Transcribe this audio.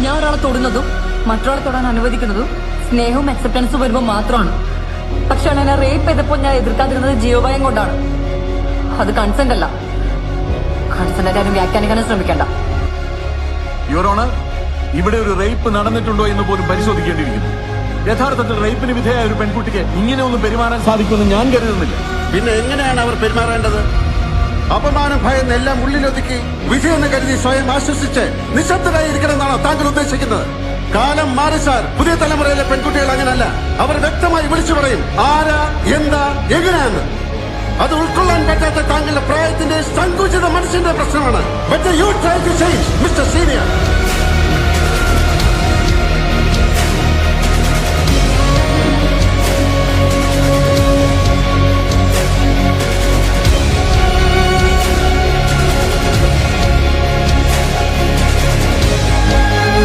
ഞാൻ ഒരാളെ തൊടുന്നതും മറ്റൊരാളെ തൊടാൻ അനുവദിക്കുന്നതും സ്നേഹവും അക്സെപ്റ്റൻസും വരുമ്പോൾ മാത്രമാണ്. പക്ഷെ എന്നെ റേപ്പ് ചെയ്തപ്പോൾ ഞാൻ എതിർക്കാതിരുന്നത് ജീവഭയം കൊണ്ടാണ്. അത് കൺസെന്റ് അല്ല. കൺസെന്റ് ആരും വ്യാഖ്യാനിക്കാനും ശ്രമിക്കണ്ട. യുവർ ഓണർ, ഇവിടെ ഒരു റേപ്പ് നടന്നിട്ടുണ്ടോ എന്ന് പോലും പരിശോധിക്കേണ്ടിയിരിക്കുന്നു. യഥാർത്ഥത്തിൽ റേപ്പിന് വിധേയ ഒരു പെൺകുട്ടിക്ക് ഇങ്ങനെ ഒന്നും പെരുമാറാൻ സാധിക്കുമെന്ന് ഞാൻ കരുതുന്നില്ല. പിന്നെ എങ്ങനെയാണ് അവർ പെരുമാറേണ്ടത്? അപമാനം ഭയന്ന് എല്ലാം ഉള്ളിലൊതുക്കി വിധിയെന്ന് കരുതി സ്വയം ആശ്വസിച്ച് നിശബ്ദരായിരിക്കണമെന്നാണോ താങ്കൾ ഉദ്ദേശിക്കുന്നത്? കാലം മാറി സാർ. പുതിയ തലമുറയിലെ പെൺകുട്ടികൾ അങ്ങനല്ല. അവർ വ്യക്തമായി വിളിച്ചു പറയും ആരാ, എന്താ, എങ്ങനെയാന്ന്. അത് ഉൾക്കൊള്ളാൻ പറ്റാത്ത താങ്കളുടെ പ്രായത്തിന്റെ സങ്കുചിത മനസ്സിന്റെ പ്രശ്നമാണ്. But you try to change, Mr. Senior.